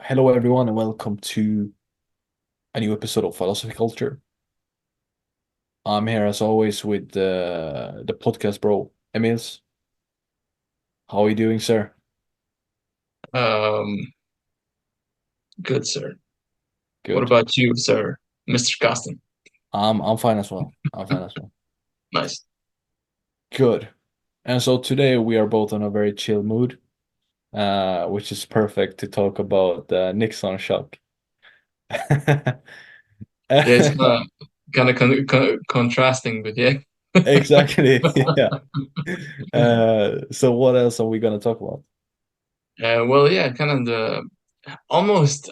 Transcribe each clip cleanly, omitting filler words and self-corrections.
Hello, everyone, and welcome to a new episode of Philosophy Culture. I'm here as always with the podcast bro, Emils. How are you doing, sir? Um, Good, sir. What Good. about you, sir, Mr. Costin? I'm fine as well. I'm fine as well. Nice. Good. And so today we are both in a very chill mood, which is perfect to talk about Nixon Shock. Yeah, it's kind of contrasting, but yeah. Exactly. Yeah. So what else are we gonna talk about? Well, yeah, kind of the almost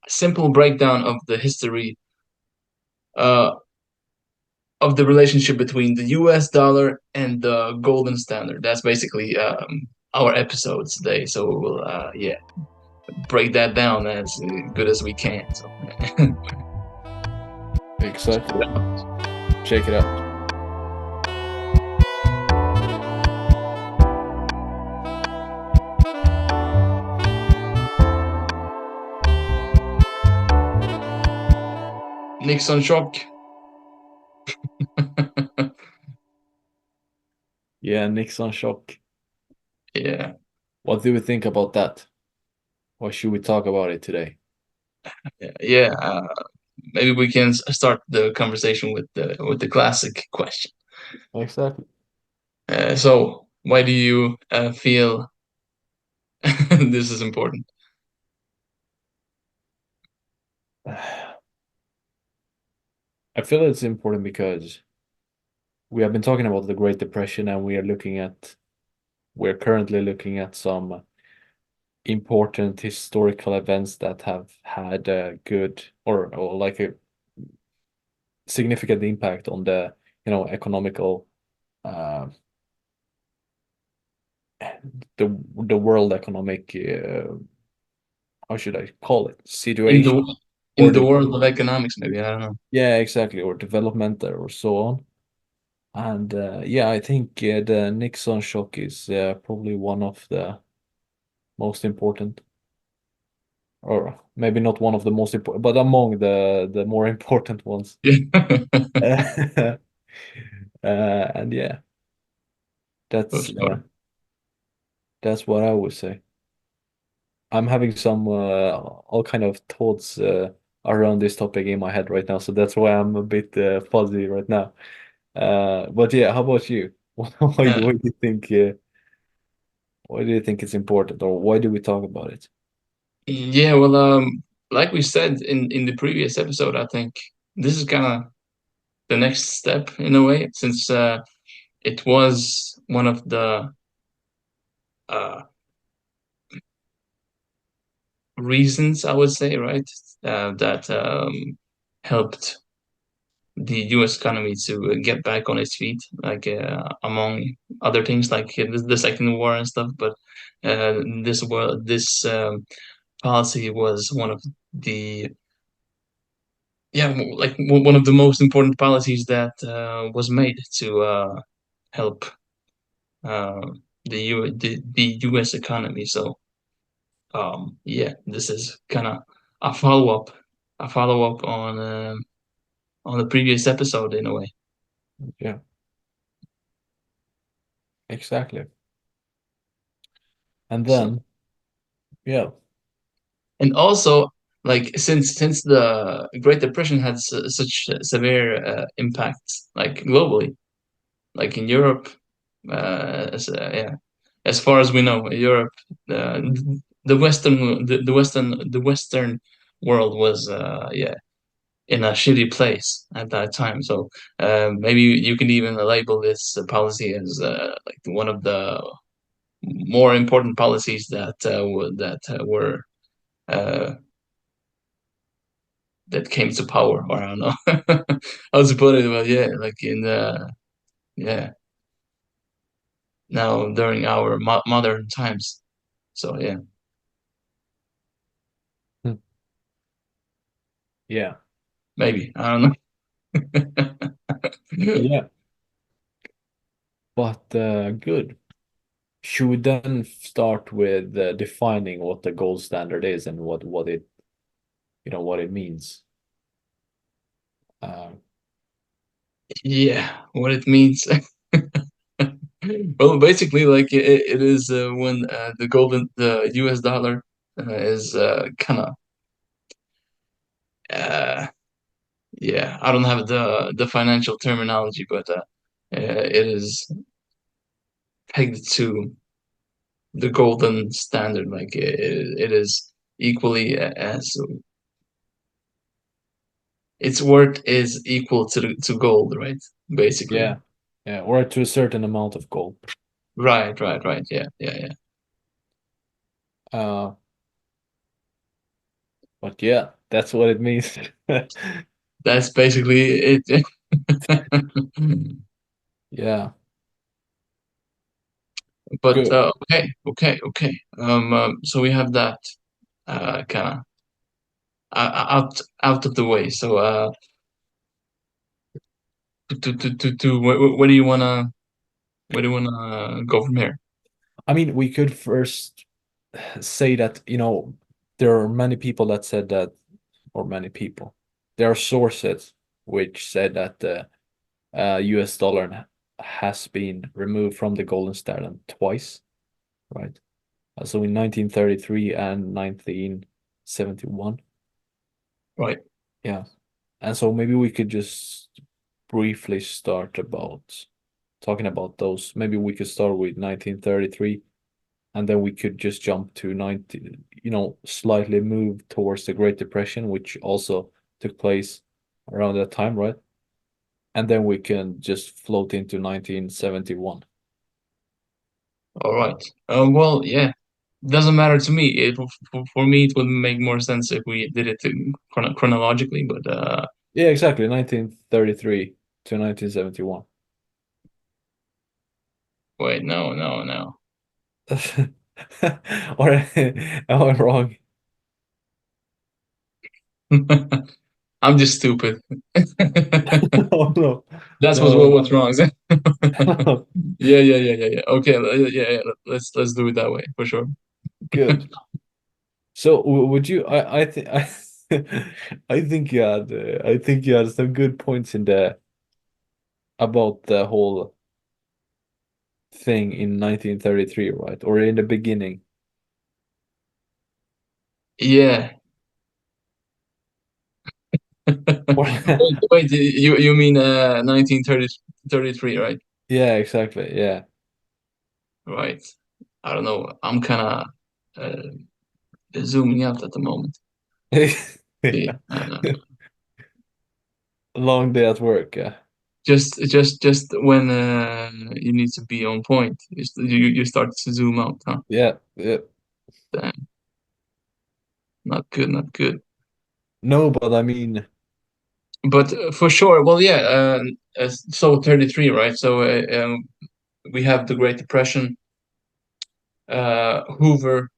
simple breakdown of the history uh of the relationship between the US dollar and the golden standard. That's basically our episode today. So we'll yeah, break that down as good as we can. So Exactly. Check it out. Nixon shock. Yeah, Nixon Shock. Yeah. What do we think about that? Why should we talk about it today? Yeah, maybe we can start the conversation with the classic question. Exactly. So, why do you feel this is important? I feel it's important because we have been talking about the Great Depression and we're currently looking at some important historical events that have had a good or like a significant impact on the, economical uh the world economic how should I call it In situation the or the world of economics, maybe I don't know. yeah, exactly, or development or so on. And yeah, I think the Nixon shock is probably one of the most important, or maybe not one of the most important, but among the more important ones. Yeah, And yeah, for that's sure. that's what I would say. I'm having some all kind of thoughts around this topic in my head right now, so that's why I'm a bit fuzzy right now. But yeah, how about you? Why do you think? Why do you think it's important, or why do we talk about it? Yeah, well, like we said in the previous episode, I think this is kind of the next step in a way, since it was one of the uh, reasons I would say, right, that helped the U.S. economy to get back on its feet, like among other things, like the Second War and stuff. But this policy was one of the like one of the most important policies that was made to help uh, the U.S. economy. So yeah, this is kind of a follow up on the previous episode in a way. Yeah, exactly. And So then, yeah, and also like since the Great Depression had such severe impact like globally, like in Europe, yeah, as far as we know, Europe, uh, the Western world was yeah in a shitty place at that time. So maybe you can even label this policy as like one of the more important policies that were uh, that came to power, or I don't know how to put it, but yeah, like in the yeah now during our modern times. So yeah, hmm, yeah, maybe I don't know. yeah. But good. should we then start with defining what the gold standard is and what it what it means? Um, Yeah, what it means. Well, basically, like it is when the US dollar is kind of uh, yeah. I don't have the financial terminology, but it is pegged to the golden standard. Like it is equally as its worth is equal to gold, right? Basically, yeah, yeah, or to a certain amount of gold. right. Yeah, yeah, yeah. Uh, but yeah, that's what it means. That's basically it. Yeah, But good. okay. So we have that kind of out of the way. So where do you wanna go from here? I mean, we could first say that, there are many people that said that, or many people. There are sources which said that the US dollar has been removed from the golden standard twice, right? So in 1933 and 1971. Right. Yeah. And so maybe we could just briefly start about talking about those. Maybe we could start with 1933 and then we could just jump to 19, slightly move towards the Great Depression, which also took place around that time, right? And then we can just float into 1971. All right. Well, yeah. Doesn't matter to me. For me, it would make more sense if we did it chronologically. But Yeah, exactly. 1933 to 1971. wait, no. Or am I wrong? I'm just stupid. Oh no. That's No. what's wrong. No. Yeah. Okay, yeah. Let's do it that way for sure. Good. So would you I think I think you had some good points in there about the whole thing in 1933, right? Or in the beginning. Yeah. Or Wait, you mean 1933, right? yeah, exactly. Yeah. Right. I don't know. I'm kind of zooming out at the moment. Yeah. Yeah. Long day at work, yeah. Just when you need to be on point, you start to zoom out, huh? Yeah, yeah. Damn, not good, not good. No, but I mean, But for sure, well, yeah. So 33, right? So we have the Great Depression. Herbert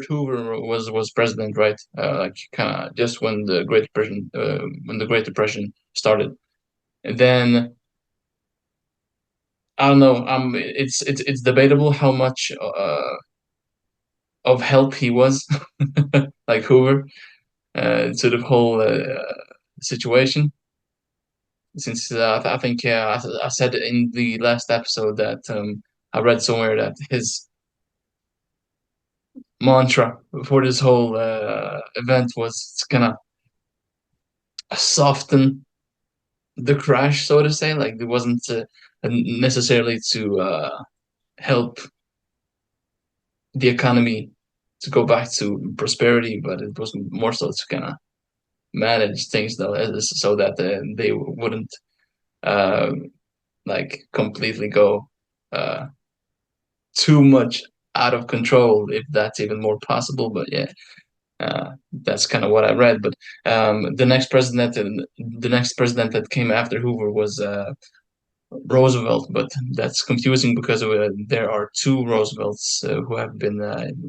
Hoover was president, right? Like kind of just when the Great Depression started. And then I don't know. It's debatable how much of help he was, like Hoover, to the whole situation. Since I think I said in the last episode that I read somewhere that his mantra for this whole event was to kind of soften the crash, so to say. Like it wasn't necessarily to help the economy to go back to prosperity, but it was more so to kind of manage things though, so that they wouldn't uh, like completely go uh, too much out of control, if that's even more possible. But yeah, that's kind of what I read. But the next president that came after Hoover was Roosevelt, but that's confusing because there are two Roosevelts who have been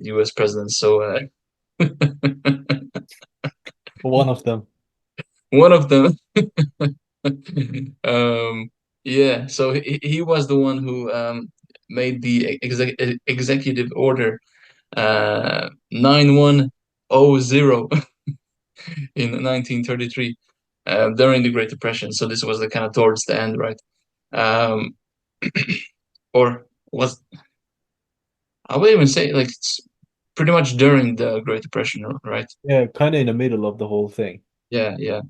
U.S. presidents. So one of them. one of them, um, yeah. So he was the one who made the executive order 9100 in 1933 during the Great Depression. So this was the kind of towards the end, right? Um, or was I would even say like it's pretty much during the Great Depression, right? Yeah, kind of in the middle of the whole thing. Yeah, yeah.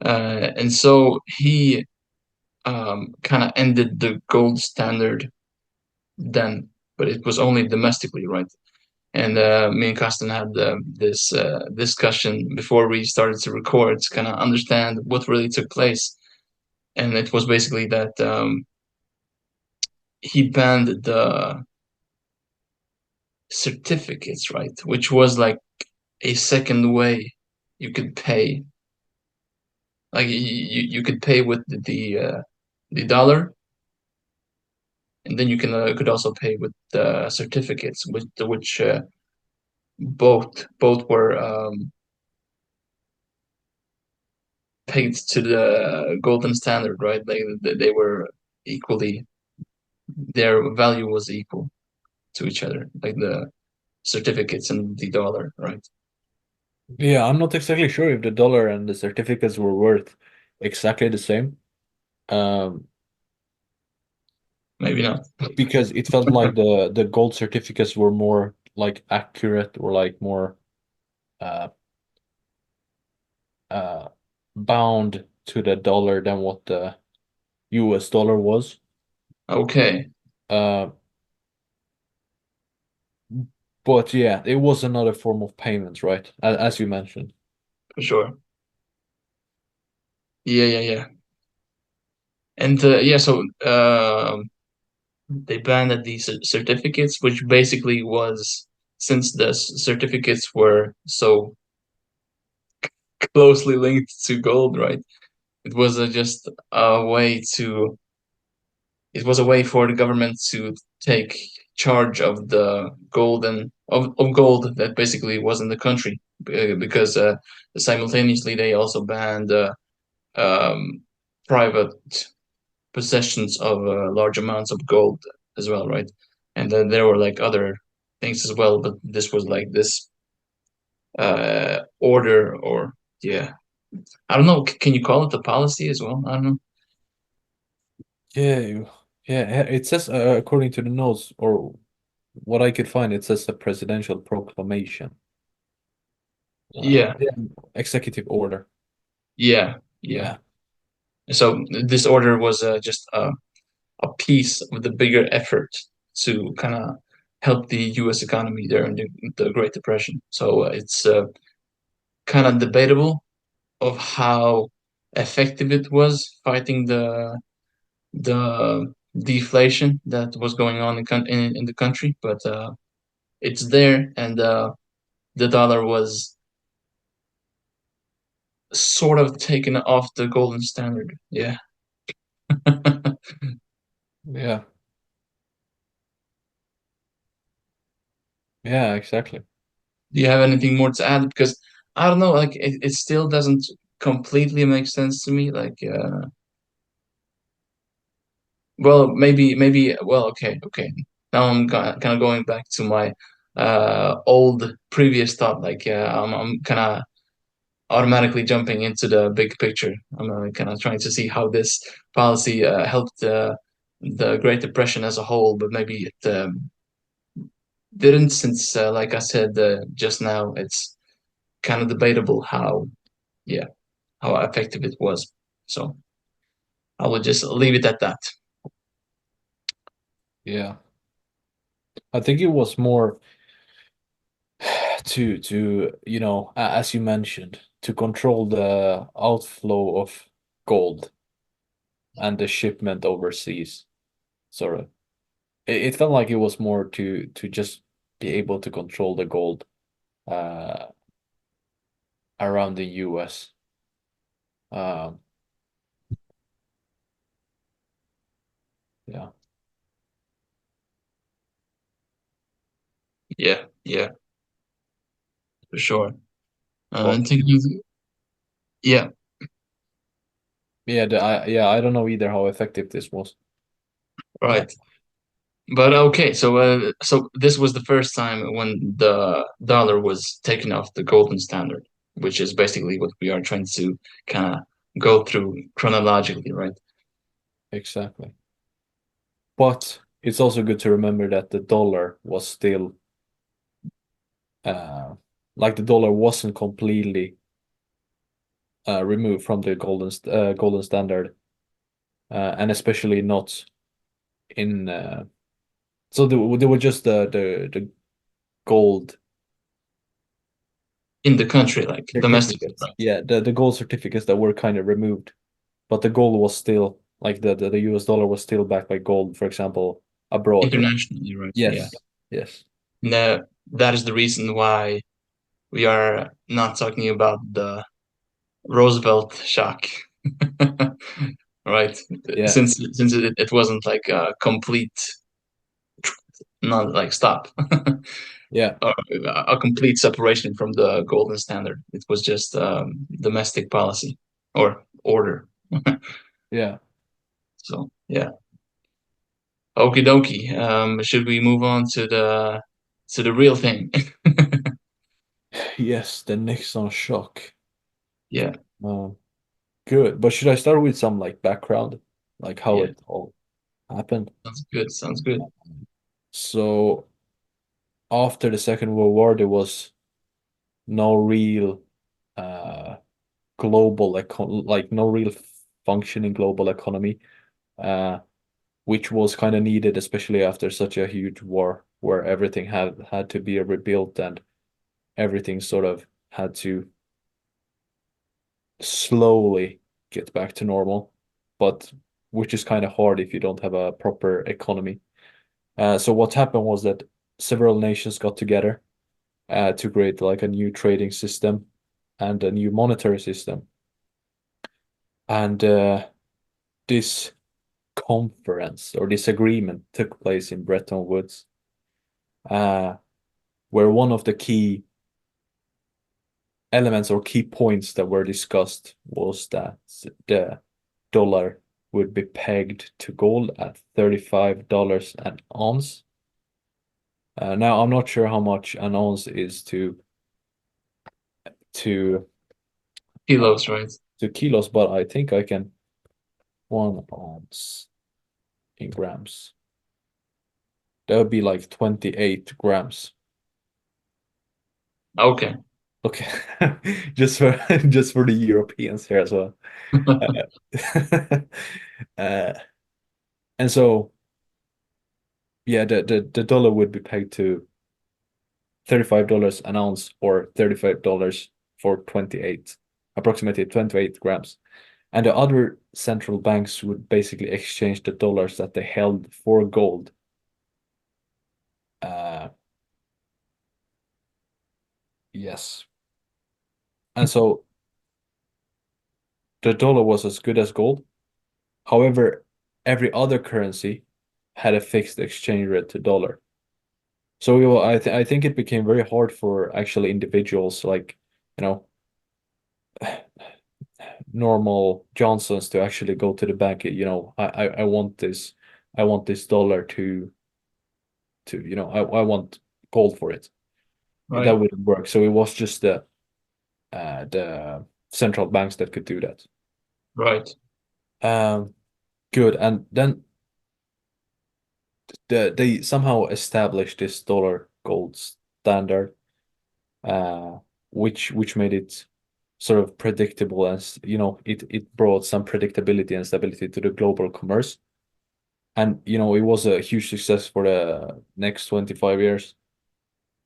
And so he kind of ended the gold standard then, but it was only domestically, right? And me and Carsten had this discussion before we started to record to kind of understand what really took place. And it was basically that he banned the certificates, right? Which was like a second way you could pay. Like you could pay with the dollar, and then you could also pay with the certificates, which both were pegged to the golden standard, right? They were equally their value was equal to each other, like the certificates and the dollar, right? Yeah, I'm not exactly sure if the dollar and the certificates were worth exactly the same. Um, Maybe not. because it felt like the gold certificates were more like accurate or like more uh uh bound to the dollar than what the US dollar was. Okay, Uh, but yeah, it was another form of payment, right? As you mentioned. for sure. Yeah, yeah, yeah. And yeah, so they banned these certificates, which basically was since the certificates were so closely linked to gold, right? It was just a way to it was a way for the government to take charge of the of gold that basically was in the country because simultaneously they also banned um, private possessions of large amounts of gold as well, right? And then there were like other things as well, but this was like this order or yeah, I don't know. Can you call it a policy as well? I don't know. Yeah, yeah. It says according to the notes or what I could find, it says a presidential proclamation. Yeah, Yeah, executive order. yeah, yeah. Yeah, So this order was just a piece of the bigger effort to kind of help the U.S. economy during the Great Depression. So it's kind of debatable of how effective it was fighting the deflation that was going on in the country, but it's there, and the dollar was sort of taken off the golden standard. Yeah. Do yeah, yeah. Exactly. you have anything more to add? Because I don't know, like it still doesn't completely make sense to me. Like, well, maybe, well, okay, okay. Now I'm kind of going back to my old previous thought. Like, I'm kind of automatically jumping into the big picture. I'm kind of trying to see how this policy helped the Great Depression as a whole, but maybe it didn't, since, like I said just now, it's kind of debatable how, yeah, how effective it was. So I will just leave it at that. Yeah, I think it was more to as you mentioned, to control the outflow of gold and the shipment overseas. Sort of, it felt like it was more to just be able to control the gold uh around the US. Um, yeah, Yeah, yeah, for sure. but And think you, yeah, yeah, I don't know either how effective this was. Uh, right. But okay, so this was the first time when the dollar was taken off the golden standard, which is basically what we are trying to kind of go through chronologically, right? Exactly. But it's also good to remember that the dollar was still uh like the dollar wasn't completely removed from the golden standard, and especially not in so there were just the gold In the country, like domestically, certificates. right? Yeah, the gold certificates that were kind of removed, but the gold was still like the US dollar was still backed by gold, for example, abroad. Internationally, right? Yeah. Yes, yes, No, that is the reason why we are not talking about the Roosevelt shock, right? yeah, Since it wasn't like a complete, not like stop, yeah, or a complete separation from the golden standard. It was just domestic policy or order. yeah. So yeah, okie dokie. Should we move on to the real thing? Yes, the Nixon shock. Yeah, Um, Good. But should I start with some like background, like how yeah, it all happened? sounds good. Sounds good. So after the Second World War, there was no real uh like no real functioning global economy, uh, which was kind of needed, especially after such a huge war where everything had to be rebuilt and everything sort of had to slowly get back to normal, but which is kind of hard if you don't have a proper economy. So what happened was that several nations got together to create like a new trading system and a new monetary system. And this conference or this agreement took place in Bretton Woods, uh, where one of the key elements or key points that were discussed was that the dollar would be pegged to gold at $35 an ounce. Now, I'm not sure how much an ounce is to uh, Kilos, right? kilos, but I think I can 1 ounce in grams. That would be like 28 grams. Okay. Okay, just for just for the Europeans here as well. Uh, uh, and so yeah, the dollar would be pegged to $35 an ounce or $35 for 28, approximately 28 grams. And the other central banks would basically exchange the dollars that they held for gold. Uh, yes. And so the dollar was as good as gold. However, every other currency had a fixed exchange rate to dollar. So I think it became very hard for actually individuals like, you know, normal Johnsons to actually go to the bank. I want this dollar I want gold for it. That Right. wouldn't work. So it was just the central banks that could do that. Right. Um, Good. And then they somehow established this dollar gold standard, uh, which made it sort of predictable, as it brought some predictability and stability to the global commerce. And it was a huge success for the next 25 years.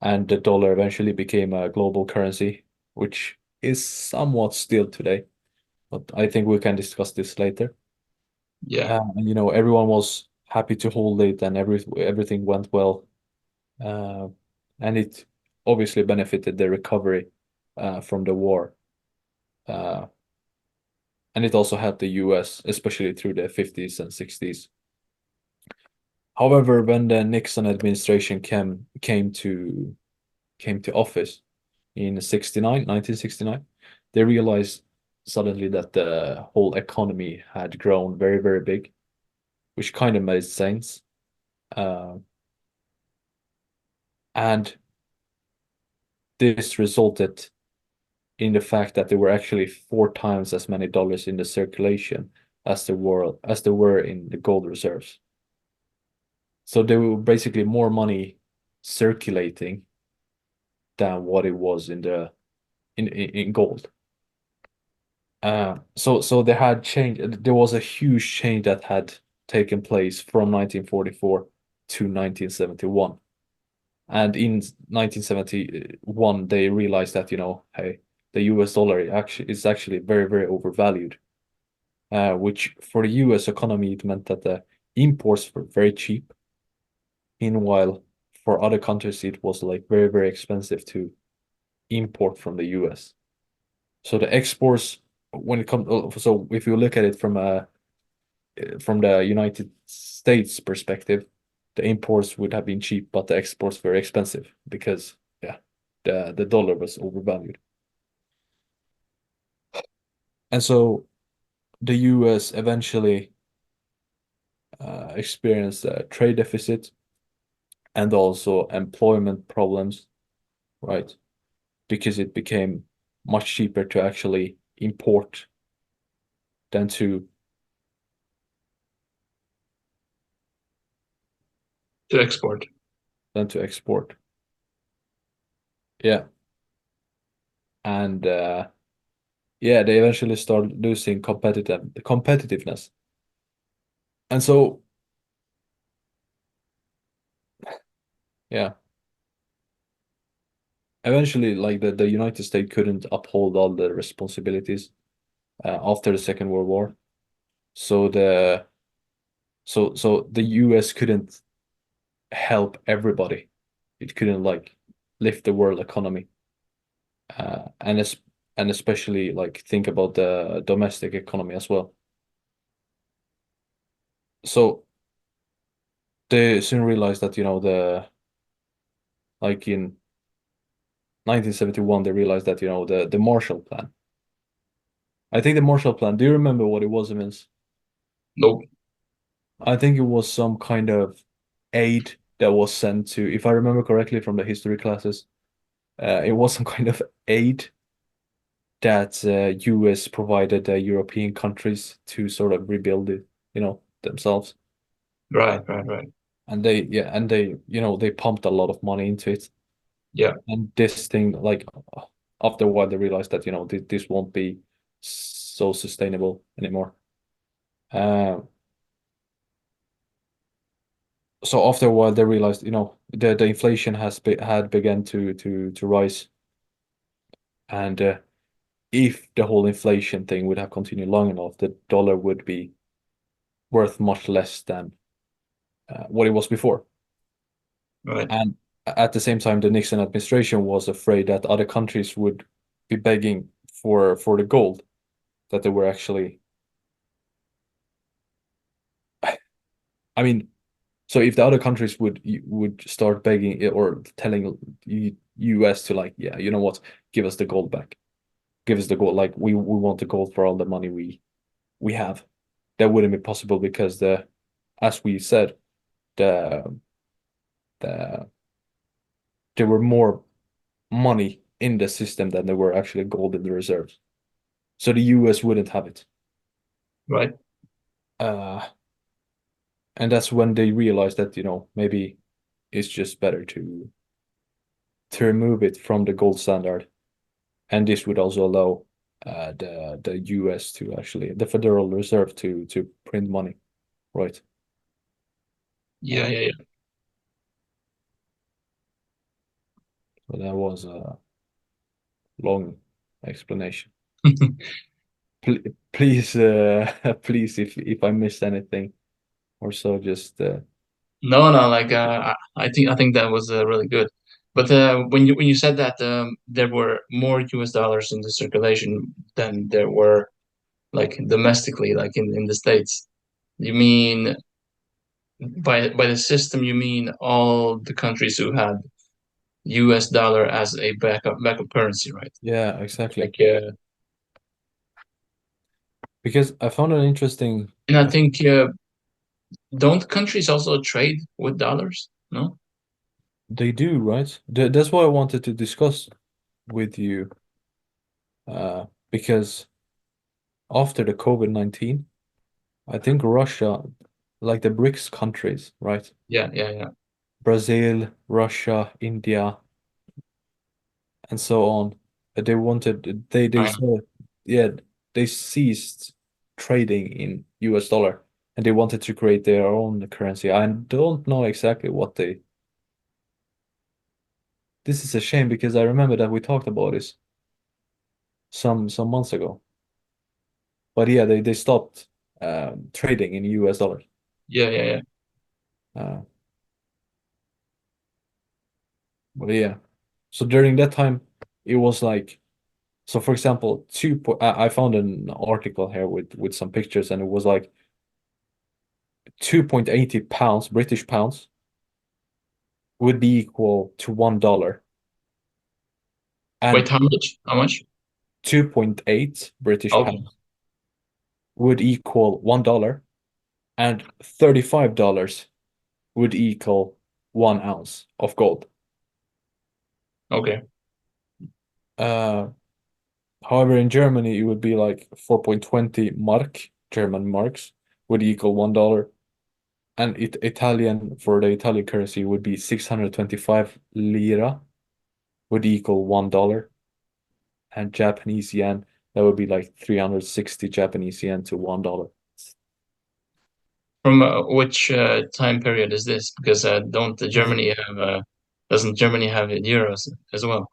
And the dollar eventually became a global currency, which is somewhat still today. But I think we can discuss this later. Yeah. And everyone was happy to hold it, and everything went well. Uh, and it obviously benefited the recovery from the war. Uh, and it also helped the US, especially through the 50s and 60s. However, when the Nixon administration came to office in 1969, they realized suddenly that the whole economy had grown very, very big, which kind of made sense. Uh, and this resulted in the fact that there were actually 4 times as many dollars in the circulation as there were in the gold reserves. So there were basically more money circulating than what it was in gold. So there had change. There was a huge change that had taken place from 1944 to 1971. And in 1971, they realized that, hey, the US dollar actually is actually very, very overvalued. Which for the US economy, it meant that the imports were very cheap. Meanwhile, for other countries, it was like very, very expensive to import from the US. So the exports, when it comes, so if you look at it from the United States perspective, the imports would have been cheap, but the exports were expensive because yeah, the dollar was overvalued. And so the US eventually experienced a trade deficit and also employment problems, right? Because it became much cheaper to actually import than to to export. export. Yeah. And yeah, they eventually start losing competitiveness. And so yeah, eventually like the United States couldn't uphold all the responsibilities after the Second World War. So the US couldn't help everybody. It couldn't like lift the world economy. And especially like think about the domestic economy as well. So they soon realized that, the like in 1971 they realized that, the Marshall Plan. I think the Marshall Plan, do you remember what it was, Vince? Nope. I think it was some kind of aid that was sent to, if I remember correctly from the history classes, it was some kind of aid that US provided European countries to sort of rebuild it, themselves. Right, right, right. And they pumped a lot of money into it. Yeah, And this thing, like after a while, they realized that, this won't be so sustainable anymore. Uh, so after a while, they realized, the inflation had begun to rise, and if the whole inflation thing would have continued long enough, the dollar would be worth much less than what it was before. right, And at the same time, the Nixon administration was afraid that other countries would be begging for the gold that they were actually. I mean, so if the other countries would start begging or telling US to like, yeah, you know what, give us the gold back, give us the gold, like we want the gold for all the money we have, that wouldn't be possible because as we said, the the there were more money in the system than there were actually gold in the reserves. So the US wouldn't have it. right. Uh, and that's when they realized that, maybe it's just better to remove it from the gold standard. And this would also allow the US to actually, the Federal Reserve to print money, right? Yeah, Uh, yeah, so that was a long explanation. yeah. Pl Please, please, if I missed anything or so, just No, no, like I think that was really good. But when you said that there were more US dollars in the circulation than there were like domestically, like in the States, you mean by the system, you mean all the countries who had US dollar as a backup currency, right? yeah, exactly. Like Because I found it interesting. and I think don't countries also trade with dollars? No? They do, right? That's what I wanted to discuss with you, because after the COVID-19, I think Russia, like the BRICS countries, right? Yeah, yeah, yeah. Brazil, Russia, India, and so on. They wanted they China. saw, yeah, they ceased trading in US dollar and they wanted to create their own currency. I don't know exactly what they. This is a shame because I remember that we talked about this some months ago. But yeah, they stopped trading in US dollars. Yeah, yeah, yeah. Uh, but yeah, so during that time, it was like, so for example, I found an article here with some pictures, and it was like 2.80 pounds, British pounds, would be equal to $1. Wait, And how much? How much? 2.8 British Okay, pounds would equal $1, and $35 would equal 1 ounce of gold. okay. Uh, However, in Germany, it would be like 4.20 mark, German marks, would equal $1. And Italian, for the Italian currency, would be 625 lira, would equal $1. And Japanese yen, that would be like 360 Japanese yen to $1. From which time period is this? Because don't The- Germany have doesn't Germany have euros as well?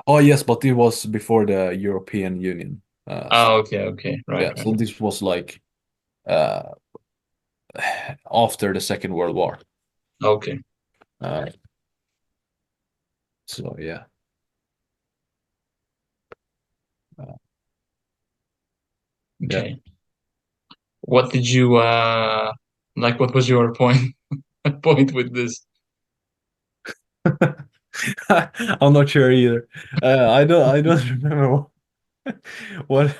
Oh, yes, but it was before the European Union. Oh, okay, okay, right, Yeah, right. so this was like uh, after the Second World War. Okay, Uh, so yeah. Uh, yeah. okay. What did you like? What was your point point with this? I'm not sure either. I don't remember what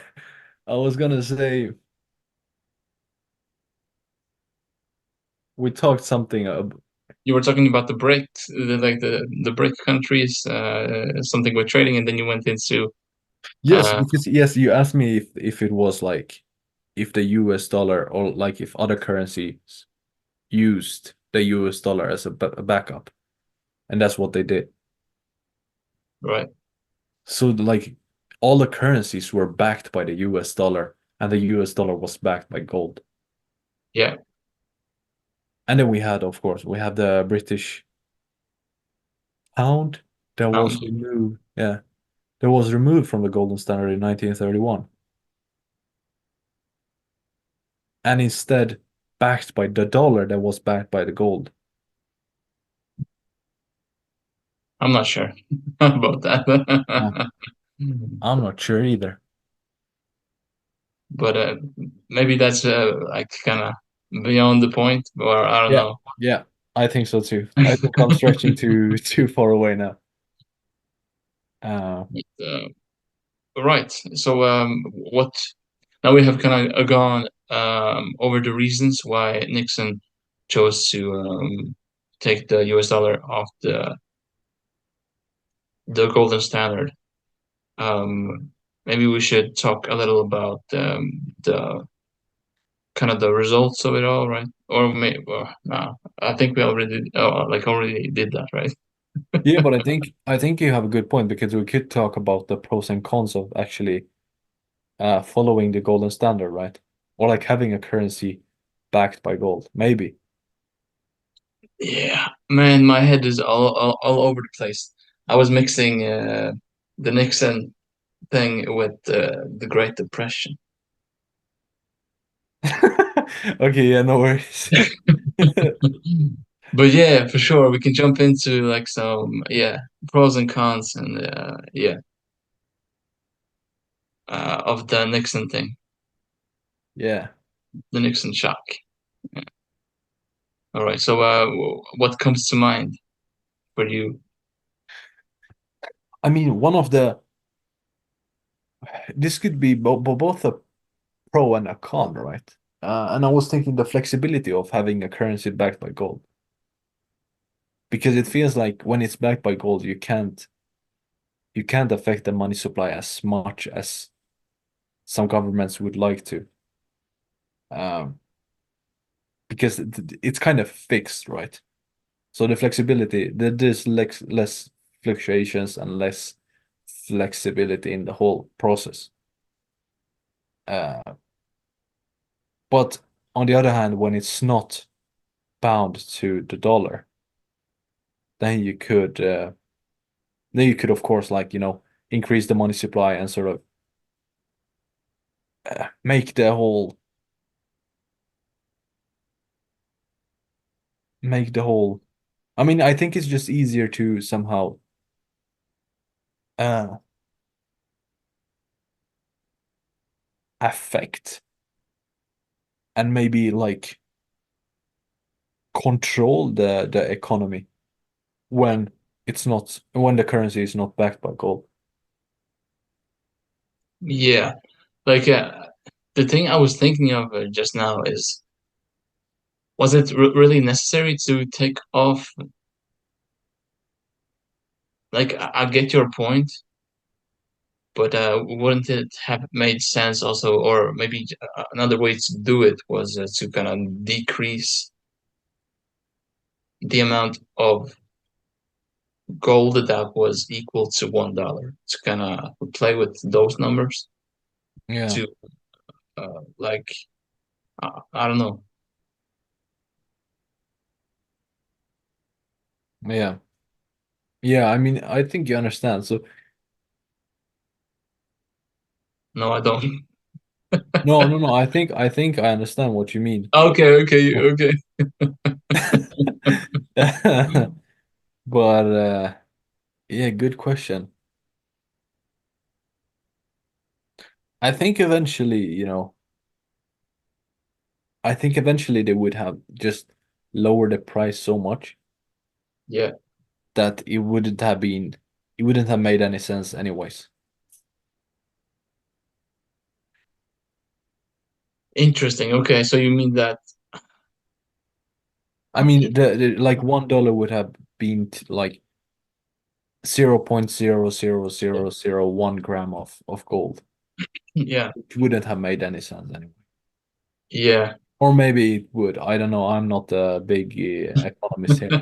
I was gonna say. We talked something You were talking about the BRIC, like the BRIC countries, something with trading, and then you went into yes, uh, because yes, you asked me if it was like if the US dollar or like if other currencies used the US dollar as a backup, and that's what they did. right, So like all the currencies were backed by the US dollar, and the US dollar was backed by gold. yeah, And then we had, of course, we had the British pound that was pound. removed. Yeah, that was removed from the golden standard in 1931, and instead backed by the dollar that was backed by the gold. I'm not sure about Uh, that. I'm not sure either. But maybe that's like kind of beyond the point, or I don't Yeah, know. yeah, I think so too. I think I'm stretching too far away now. Uh, uh, right. So, what now we have kind of gone over the reasons why Nixon chose to take the US dollar off the golden standard. Maybe we should talk a little about the kind of the results of it all, right? Or maybe, well, no, I think we already already did that, right? yeah, but I think you have a good point because we could talk about the pros and cons of actually following the golden standard, right? Or like having a currency backed by gold, maybe. Yeah, man, my head is all over the place. I was mixing the Nixon thing with the Great Depression. Okay, yeah, no worries. But yeah, for sure, we can jump into like some pros and cons and of the Nixon thing, Yeah. the Nixon shock. Yeah. All right, so what comes to mind for you? I mean, this could be both a pro and a con, right? And I was thinking the flexibility of having a currency backed by gold, because it feels like when it's backed by gold, you can't affect the money supply as much as some governments would like to, um, because it's kind of fixed, right? So the flexibility, there's less fluctuations and less flexibility in the whole process. Uh, but on the other hand, when it's not bound to the dollar, then you could of course, like, increase the money supply and sort of make the whole. I mean, I think it's just easier to somehow uh affect and maybe like control the economy when when the currency is not backed by gold. Yeah, like the thing I was thinking of just now is, was it really necessary to take off? Like, I get your point, but wouldn't it have made sense also, or maybe another way to do it was to kind of decrease the amount of gold that was equal to $1, to kind of play with those numbers Yeah, to like I don't know. yeah, yeah. I mean, I think you understand. So No, I don't. no, no, no. I think I understand what you mean. Okay, okay, okay. But yeah, good question. I think eventually, I think eventually they would have just lowered the price so much Yeah, that it wouldn't have made any sense anyways. interesting. Okay, so you mean that? I mean, like $1 would have been like 0.00001 gram of gold, Yeah, which wouldn't have made any sense anyway. yeah. Or maybe it would. I don't know. I'm not a big economist here.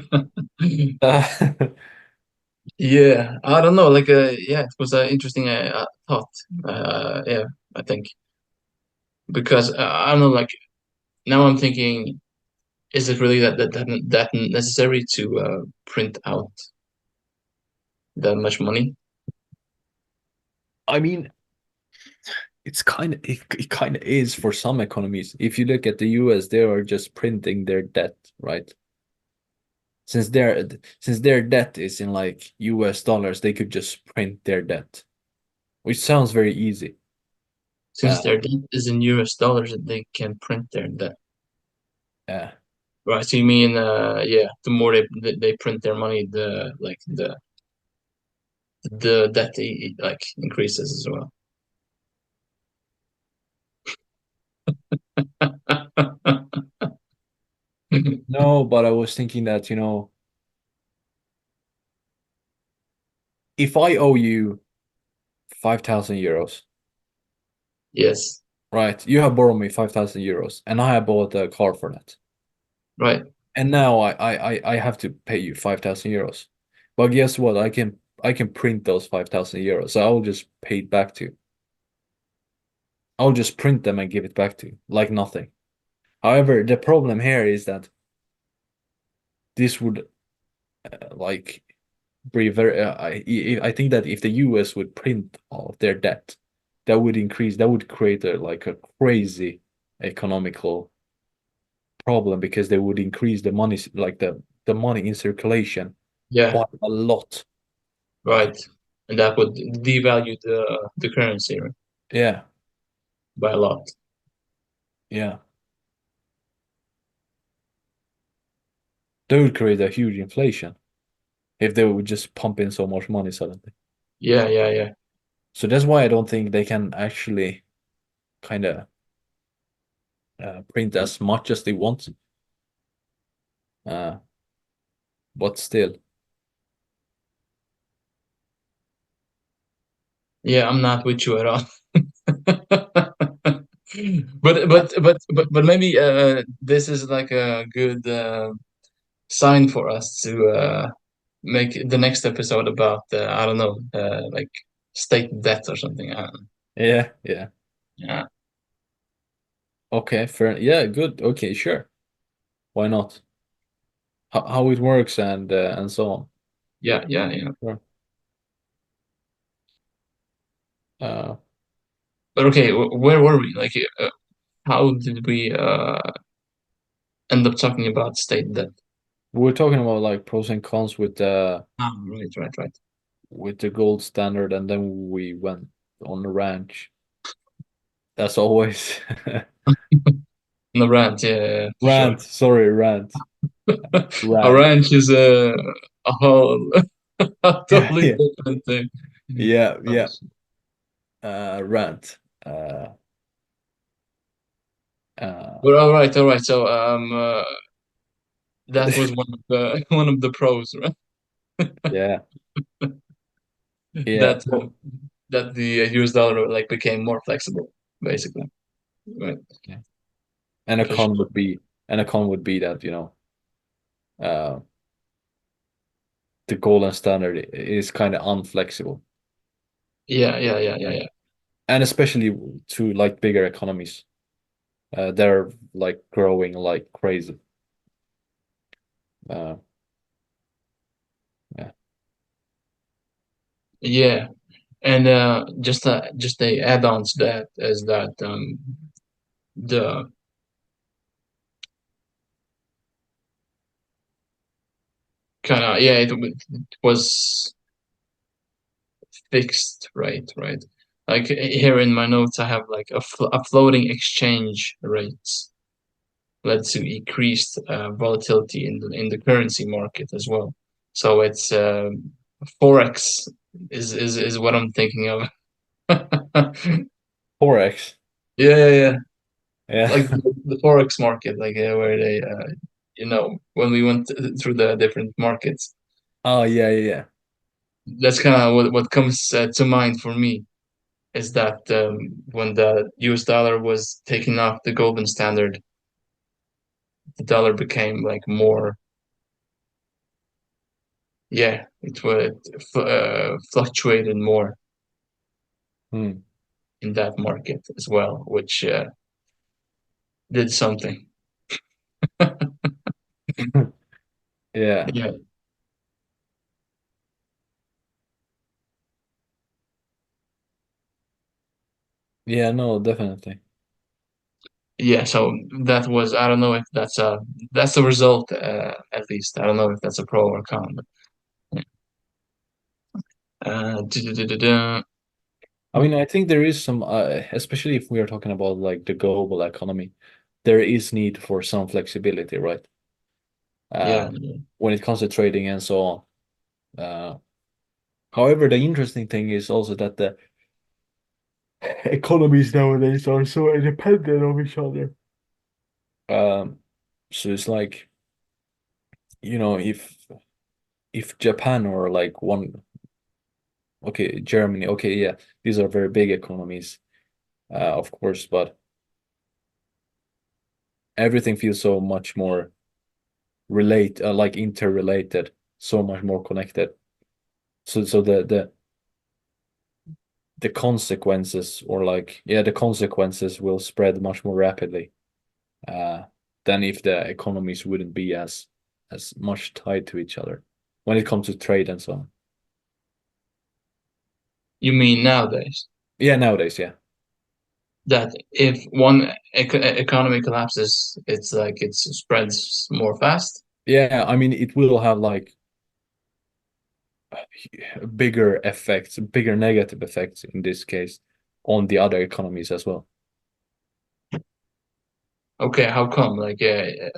Yeah, I don't know. Like, yeah, it was an interesting thought. Yeah, I think because I don't know. Like now, I'm thinking, is it really that necessary to print out that much money? I mean, it kind of is for some economies. If you look at the US, they are just printing their debt, right? Since their debt is in like US dollars, they could just print their debt, which sounds very easy. Since Uh, their debt is in US dollars, they can print their debt. uh, Right. So you mean, yeah, the more they print their money, the like the debt like increases as well. no, but I was thinking that, if I owe you 5,000 euros, Yes. right? You have borrowed me 5,000 euros, and I have bought a car for that. Right. And now I have to pay you 5,000 euros. But guess what? I can print those 5,000 euros. So I'll just pay it back to you. I'll just print them and give it back to you like nothing. However, the problem here is that this would like be very. I think that if the US would print all of their debt, that would create like a crazy economical problem because they would increase the money, like the money in circulation Yeah. by a lot. Right. And that would devalue the currency, right, Yeah, by a lot. yeah. They would create a huge inflation if they would just pump in so much money suddenly. Yeah. Yeah. Yeah. So that's why I don't think they can actually kind of print as much as they want, uh, but still. Yeah, I'm not with you at all. But maybe this is like a good sign for us to make the next episode about I don't know like state debt or something. Yeah, yeah. Yeah, Okay, fair. Yeah, good. Okay, sure. Why not? How it works and so on. yeah. Sure. Uh, But okay, where were we? Like, how did we end up talking about state debt? we're talking about like pros and cons Ah, right. with the gold standard, and then we went on the ranch. As always. The rant, yeah, for sure. Rant. Sorry, rant. A Rant. ranch is a whole a Yeah, totally yeah, different thing. yeah, Oh, yeah. Rant. Uh, but all right. So that was one of the one of the pros, right? yeah, yeah. That that the US dollar like became more flexible, basically. Right. Yeah. And a For con sure. would be, and a con would be that, uh, the golden standard is kind of unflexible, right? Yeah. And especially to like bigger economies, they're like growing like crazy. Uh, yeah. Yeah. And just a add-on to that is that the kind of yeah it was fixed rate, right? Like here in my notes, I have like a floating exchange rates led to increased volatility in the currency market as well. So it's forex is what I'm thinking of. Forex. Yeah. Yeah. Like the forex market, like where they when we went through the different markets, Oh, yeah, yeah, yeah. that's kind of what comes to mind for me is that when the US dollar was taking off the golden standard, the dollar became like more, yeah, it would fluctuated more Hmm. in that market as well, which did something. Yeah. Yeah, Yeah, no, definitely. yeah. So that was, I don't know if that's a result at least. I don't know if that's a pro or con. But, yeah. Da-da-da-da-da. I mean, I think there is some, especially if we are talking about like the global economy, there is need for some flexibility, right? Uh, Yeah, when it comes to trading and so on. However, the interesting thing is also that the economies nowadays are so independent of each other. Um, so it's like, if Japan or like one, okay, Germany, okay, yeah, these are very big economies, of course, but everything feels so much more like interrelated, so much more connected. So the consequences, or like, yeah, the consequences will spread much more rapidly, uh, than if the economies wouldn't be as much tied to each other when it comes to trade and so on. you mean nowadays Yeah, nowadays, yeah. that if one economy collapses, it's like it spreads more fast? Yeah, I mean, it will have like bigger effects, bigger negative effects in this case on the other economies as well. Okay, how come? Like, because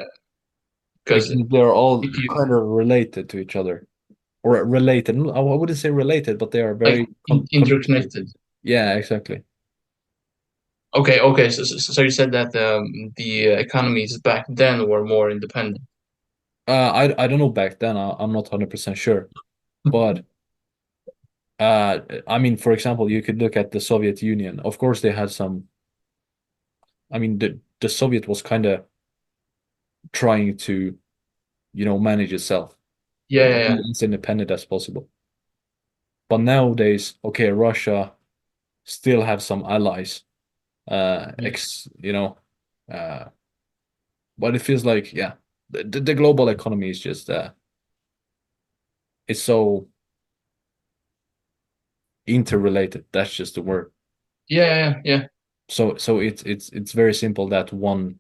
Because they're all if you kind of related to each other, or related. I wouldn't say related, but they are like very connected. interconnected. Yeah, exactly. Okay, okay. So you said that the economies back then were more independent. I don't know back then. I'm not 100% sure, but I mean, for example, you could look at the Soviet Union. Of course, they had some. I mean, the Soviet was kind of trying to, manage itself, Yeah, yeah, be yeah. as independent as possible. But nowadays, okay, Russia still have some allies, Yeah, uh, but it feels like, yeah, the global economy is just, it's so interrelated. That's just the word. yeah, yeah, yeah, So it's very simple that one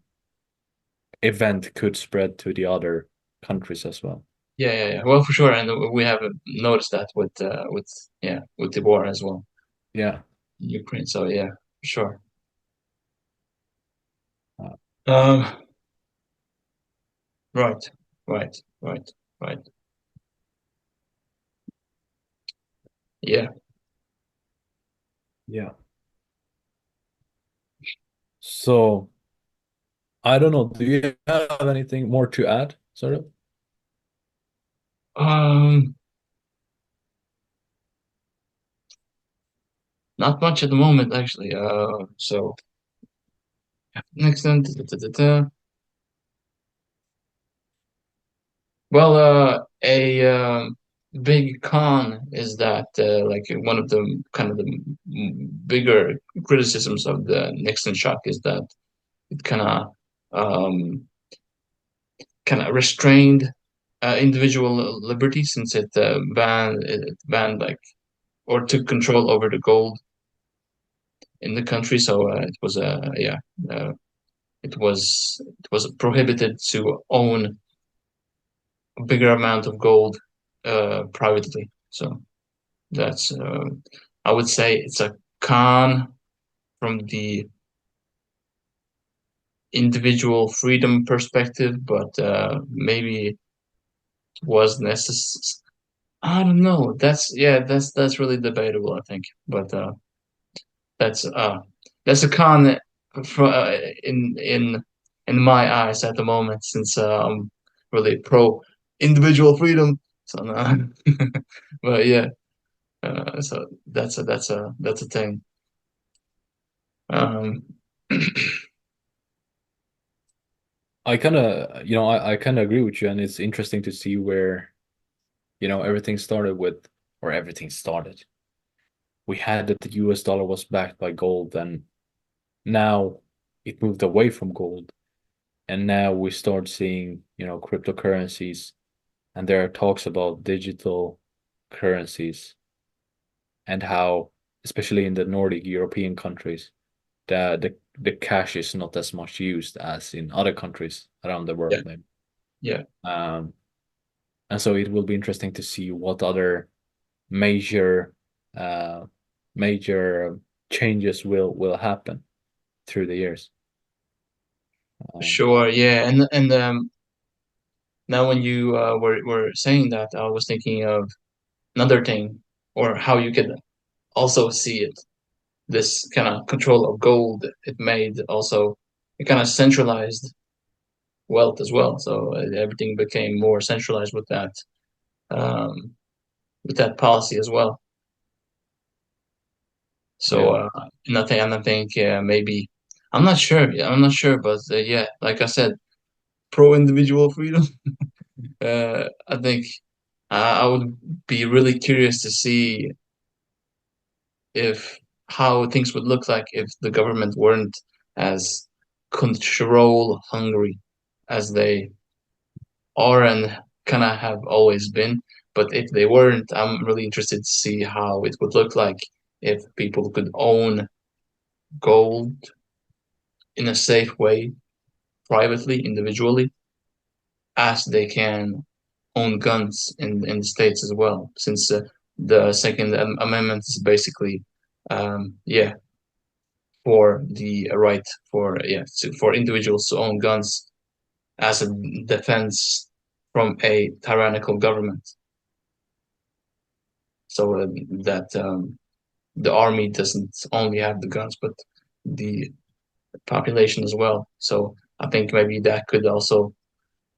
event could spread to the other countries as well. yeah, yeah, yeah. Well, for sure, and we have noticed that with yeah with the war as well Yeah. in Ukraine. So yeah, for sure. Uh, Um, right, right, right, right. Yeah. yeah. So I don't know. Do you have anything more to add, sort of? Um, Not much at the moment, actually. So next one. Well, a big con is that like one of the kind of the bigger criticisms of the Nixon shock is that it um, kind of restrained individual liberty since it banned like or took control over the gold in the country. So it was uh, it was prohibited to own a bigger amount of gold privately. So that's I would say it's a con from the individual freedom perspective, but maybe was necessary. I don't know. That's really debatable, I think. But that's uh that's a con for in my eyes at the moment, since I'm really pro individual freedom. So no. But yeah, so that's a thing. Um, I kind of, I kind of agree with you, and it's interesting to see where, everything started with, or everything started. We had that the US dollar was backed by gold, and now it moved away from gold, and now we start seeing, cryptocurrencies, and there are talks about digital currencies and how, especially in the Nordic European countries, the cash is not as much used as in other countries around the yeah, world, maybe. yeah, Um, and so it will be interesting to see what other major uh, major changes will happen through the years. Um, sure, yeah, and now when you were saying that, I was thinking of another thing, or how you could also see it. This kind of control of gold it made also it kind of centralized wealth as well. So everything became more centralized um, with that policy as well. So yeah, and I think maybe I'm not sure. Yeah, I'm not sure, but yeah, like I said, pro individual freedom. I think I would be really curious to see if how things would look like if the government weren't as control hungry as they are and kind of have always been. But if they weren't, I'm really interested to see how it would look like if people could own gold in a safe way, privately, individually, as they can own guns in the States as well, since the Second Amendment is basically, yeah, for the right for individuals to own guns as a defense from a tyrannical government, so that the army doesn't only have the guns, but the population as well. So I think maybe that could also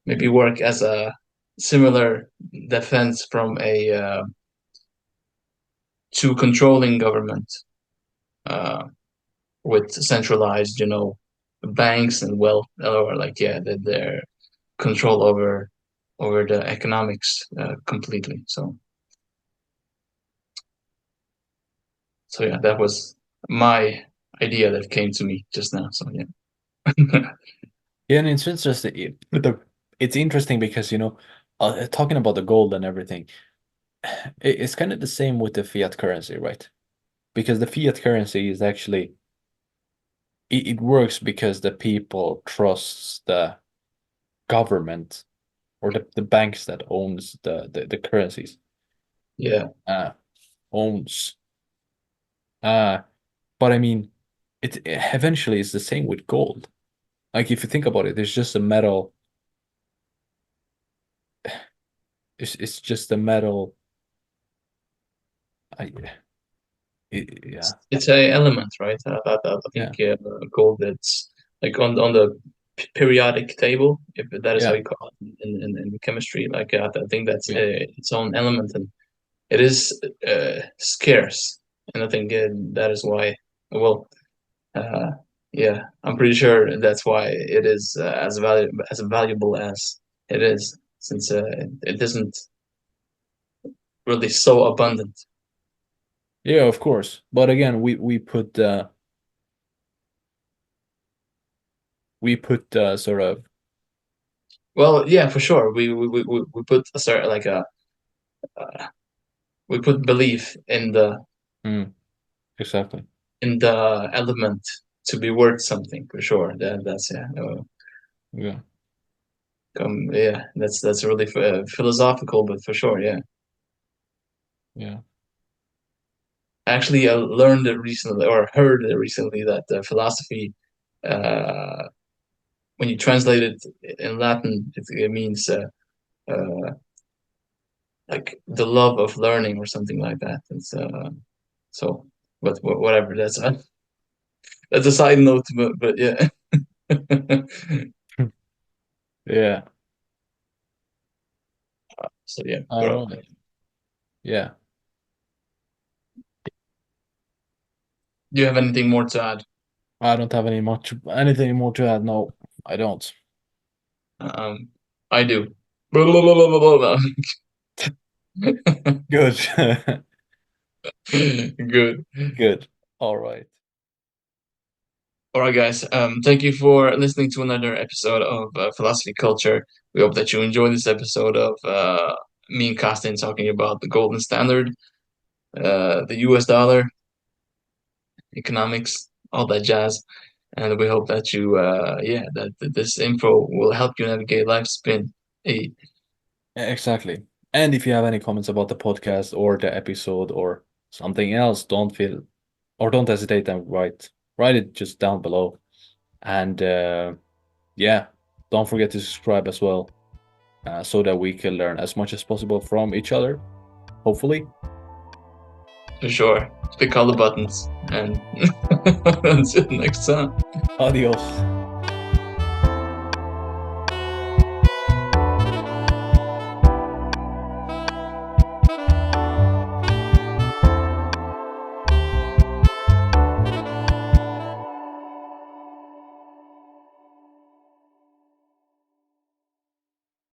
maybe work as a similar defense from a to controlling government uh, with centralized, banks and wealth, or like yeah, their control over the economics completely. So yeah, that was my idea that came to me just now. So yeah. Yeah, and it's interesting. It's interesting because talking about the gold and everything, it's kind of the same with the fiat currency, right? Because the fiat currency is actually it works because the people trusts the government or the banks that owns the currencies Yeah, uh owns uh but I mean it eventually is the same with gold. Like if you think about it, there's just a metal. It's just a metal. I yeah, it's a element, right? I think yeah, gold. It's like on the periodic table, if that is how yeah, you call it in chemistry. Like I think that's yeah, its own element, and it is scarce. And I think that is why. Well, uh, yeah, I'm pretty sure that's why it is as valuable as it is, since it isn't really so abundant. yeah, of course. But again, we put sort of Well, yeah, for sure. We put a certain like a uh, we put belief mm, exactly. in the element to be worth something for sure. That's yeah. Yeah, Yeah, that's really philosophical, but for sure, yeah. yeah. Actually, I learned it recently or heard it recently that philosophy, uh, when you translate it in Latin, it means like the love of learning or something like that. It's so, but whatever. That's a side note, but yeah. Yeah. So yeah, All bro. right. Yeah. Do you have anything more to add? I don't have anything more to add. No, I don't. Um, I do. Blah, blah, blah, blah, blah, blah. Good. Good. Good. All right. All right, guys. Thank you for listening to another episode of Philosophy Culture. We hope that you enjoyed this episode of me and Costin talking about the golden standard, the US dollar, economics, all that jazz. And we hope that yeah, that this info will help you navigate life's spin. Hey, Exactly. And if you have any comments about the podcast or the episode or something else, don't hesitate and write it just down below. And yeah, don't forget to subscribe as well, so that we can learn as much as possible from each other. Hopefully. for sure. Click all the buttons. And until next time. Adios.